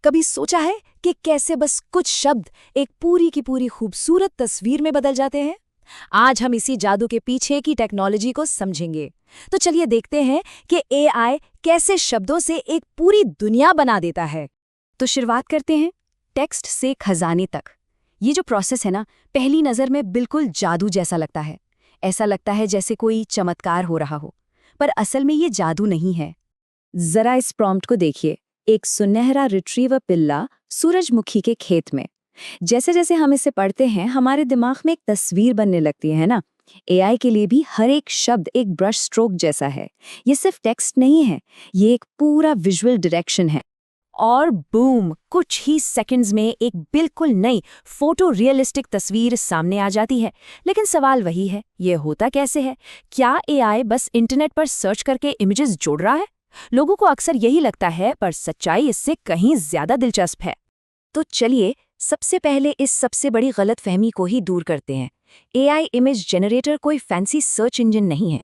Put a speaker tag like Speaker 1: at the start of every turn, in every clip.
Speaker 1: कभी सोचा है कि कैसे बस कुछ शब्द एक पूरी की पूरी खूबसूरत तस्वीर में बदल जाते हैं? आज हम इसी जादू के पीछे की टेक्नोलॉजी को समझेंगे। तो चलिए देखते हैं कि एआई कैसे शब्दों से एक पूरी दुनिया बना देता है। तो शुरुआत करते हैं टेक्स्ट से खजाने तक। ये जो प्रोसेस है ना, पहली नज़र में बिल्कुल जादू जैसा लगता है। ऐसा लगता है जैसे कोई चमत्कार हो रहा हो, पर असल में ये जादू नहीं है। जरा इस प्रॉम्प्ट को देखिए। एक सुनहरा रिट्रीवर पिल्ला सूरजमुखी के खेत में। जैसे जैसे हम इसे पढ़ते हैं, हमारे दिमाग में एक तस्वीर बनने लगती है ना। एआई के लिए भी हर एक शब्द एक ब्रश स्ट्रोक जैसा है। ये सिर्फ टेक्स्ट नहीं है, ये एक पूरा विजुअल डायरेक्शन है। और बूम, कुछ ही सेकंड्स में एक बिल्कुल नई फोटो रियलिस्टिक तस्वीर सामने आ जाती है। लेकिन सवाल वही है, ये होता कैसे है? क्या एआई बस इंटरनेट पर सर्च करके इमेजेस जोड़ रहा है? लोगों को अक्सर यही लगता है, पर सच्चाई इससे कहीं ज्यादा दिलचस्प है। तो चलिए सबसे पहले इस सबसे बड़ी गलतफहमी को ही दूर करते हैं। एआई इमेज जनरेटर कोई फैंसी सर्च इंजन नहीं है।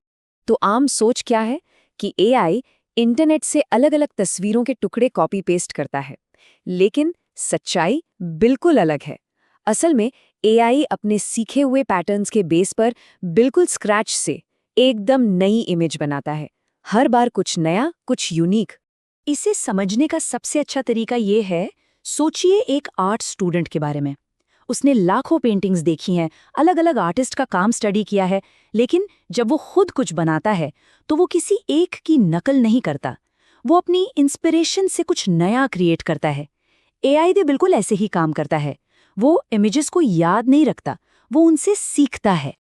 Speaker 1: तो आम सोच क्या है कि एआई इंटरनेट से अलग अलग तस्वीरों के टुकड़े कॉपी पेस्ट करता है, लेकिन सच्चाई बिल्कुल अलग है। असल में एआई अपने सीखे हुए पैटर्न्स के बेस पर बिल्कुल स्क्रैच से एकदम नई इमेज बनाता है। हर बार कुछ नया, कुछ यूनिक। इसे समझने का सबसे अच्छा तरीका ये है, सोचिए एक आर्ट स्टूडेंट के बारे में। उसने लाखों पेंटिंग्स देखी हैं, अलग अलग आर्टिस्ट का काम स्टडी किया है, लेकिन जब वो खुद कुछ बनाता है तो वो किसी एक की नकल नहीं करता। वो अपनी इंस्पिरेशन से कुछ नया क्रिएट करता है। एआई भी बिल्कुल ऐसे ही काम करता है। वो इमेजेस को याद नहीं रखता, वो उनसे सीखता है।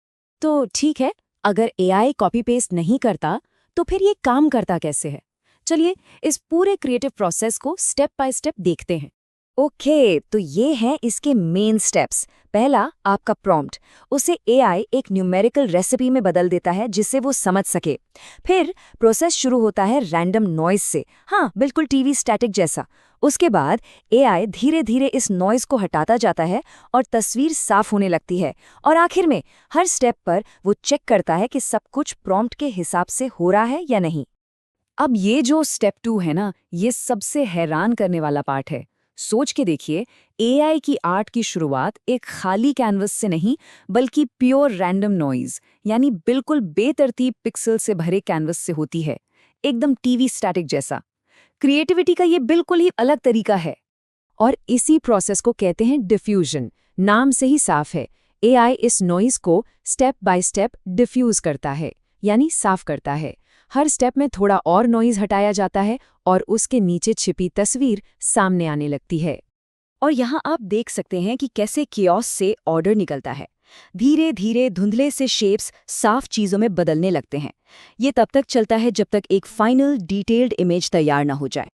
Speaker 1: तो ठीक है, अगर एआई कॉपी पेस्ट नहीं करता तो फिर ये काम करता कैसे है? चलिए इस पूरे क्रिएटिव प्रोसेस को स्टेप बाय स्टेप देखते हैं। ओके, तो ये हैं इसके मेन स्टेप्स। पहला, आपका प्रॉम्प्ट। उसे एआई एक न्यूमेरिकल रेसिपी में बदल देता है जिससे वो समझ सके। फिर प्रोसेस शुरू होता है रैंडम नॉइज से, हाँ बिल्कुल टीवी स्टैटिक जैसा। उसके बाद एआई धीरे धीरे इस नॉइज को हटाता जाता है और तस्वीर साफ होने लगती है। और आखिर में हर स्टेप पर वो चेक करता है कि सब कुछ प्रॉम्प्ट के हिसाब से हो रहा है या नहीं। अब ये जो स्टेप 2 है ना, ये सबसे हैरान करने वाला पार्ट है। सोच के देखिए, एआई की आर्ट की शुरुआत एक खाली कैनवस से नहीं, बल्कि प्योर रैंडम नॉइज यानी बिल्कुल बेतरतीब पिक्सल से भरे कैनवस से होती है, एकदम टीवी स्टैटिक जैसा। क्रिएटिविटी का ये बिल्कुल ही अलग तरीका है। और इसी प्रोसेस को कहते हैं डिफ्यूजन। नाम से ही साफ है, एआई इस नॉइज को स्टेप बाय स्टेप डिफ्यूज करता है, यानी साफ करता है। हर स्टेप में थोड़ा और नॉइज हटाया जाता है और उसके नीचे छिपी तस्वीर सामने आने लगती है। और यहाँ आप देख सकते हैं कि कैसे कियोस से ऑर्डर निकलता है। धीरे धीरे धुंधले से शेप्स साफ चीजों में बदलने लगते हैं। ये तब तक चलता है जब तक एक फाइनल डिटेल्ड इमेज तैयार ना हो जाए।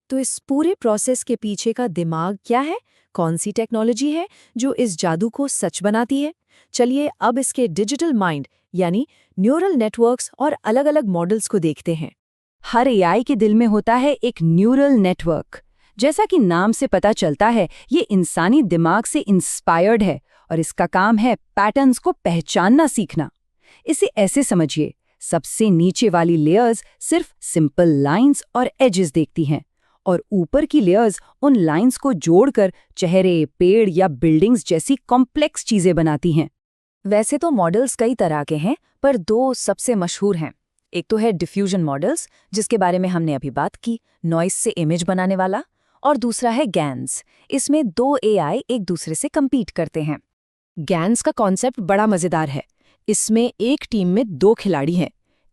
Speaker 1: तो इस पूरे प्रोसेस के पीछे का दिमाग क्या है? कौन सी टेक्नोलॉजी है जो इस जादू को सच बनाती है? चलिए अब इसके डिजिटल माइंड यानी न्यूरल नेटवर्क्स और अलग-अलग मॉडल्स को देखते हैं। हर एआई के दिल में होता है एक न्यूरल नेटवर्क। जैसा कि नाम से पता चलता है, ये इंसानी दिमाग से इंस्पायर्ड है और इसका काम है पैटर्न्स को पहचानना सीखना। इसे ऐसे समझिए, सबसे नीचे वाली लेयर्स सिर्फ सिंपल लाइंस और एजेस देखती हैं, और ऊपर की लेयर्स उन लाइंस को जोड़कर चेहरे, पेड़ या बिल्डिंग्स जैसी कॉम्प्लेक्स चीजें बनाती हैं। वैसे तो मॉडल्स कई तरह के हैं, पर दो सबसे मशहूर हैं। एक तो है डिफ्यूजन मॉडल्स, जिसके बारे में हमने अभी बात की, नॉइस से इमेज बनाने वाला। और दूसरा है गैन्स। इसमें दो एआई एक दूसरे से कम्पीट करते हैं। गैन्स का कॉन्सेप्ट बड़ा मजेदार है। इसमें एक टीम में दो खिलाड़ी हैं।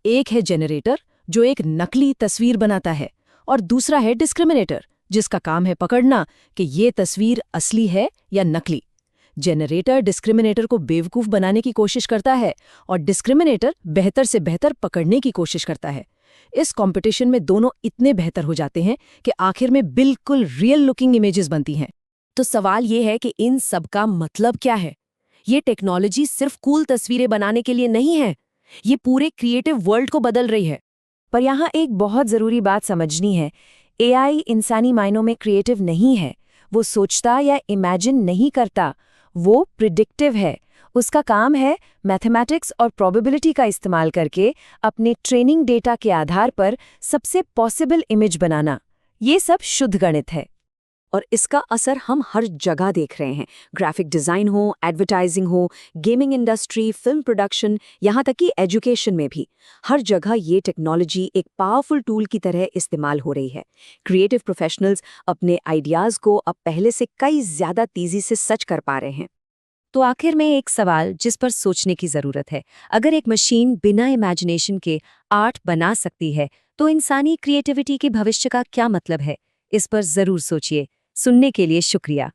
Speaker 1: एक है जेनरेटर, जो एक नकली तस्वीर बनाता है, और दूसरा है डिस्क्रिमिनेटर, जिसका काम है पकड़ना कि ये तस्वीर असली है या नकली। जेनरेटर डिस्क्रिमिनेटर को बेवकूफ बनाने की कोशिश करता है और डिस्क्रिमिनेटर बेहतर से बेहतर पकड़ने की कोशिश करता है। इस कंपटीशन में दोनों इतने बेहतर हो जाते हैं कि आखिर में बिल्कुल रियल लुकिंग इमेजेस बनती हैं। तो सवाल ये है कि इन सब का मतलब क्या है? ये टेक्नोलॉजी सिर्फ कूल तस्वीरें बनाने के लिए नहीं है, ये पूरे क्रिएटिव वर्ल्ड को बदल रही है। पर यहाँ एक बहुत जरूरी बात समझनी है, एआई इंसानी मायनों में क्रिएटिव नहीं है। वो सोचता या इमेजिन नहीं करता, वो प्रिडिक्टिव है। उसका काम है मैथमेटिक्स और प्रोबेबिलिटी का इस्तेमाल करके अपने ट्रेनिंग डेटा के आधार पर सबसे पॉसिबल इमेज बनाना। ये सब शुद्ध गणित है। और इसका असर हम हर जगह देख रहे हैं। ग्राफिक डिज़ाइन हो, एडवर्टाइजिंग हो, गेमिंग इंडस्ट्री, फिल्म प्रोडक्शन, यहाँ तक कि एजुकेशन में भी। हर जगह ये टेक्नोलॉजी एक पावरफुल टूल की तरह इस्तेमाल हो रही है। क्रिएटिव प्रोफेशनल्स अपने आइडियाज़ को अब पहले से कई ज़्यादा तेज़ी से सच कर पा रहे हैं। तो आखिर में एक सवाल जिस पर सोचने की ज़रूरत है। अगर एक मशीन बिना इमेजिनेशन के आर्ट बना सकती है, तो इंसानी क्रिएटिविटी के भविष्य का क्या मतलब है? इस पर ज़रूर सोचिए। सुनने के लिए शुक्रिया।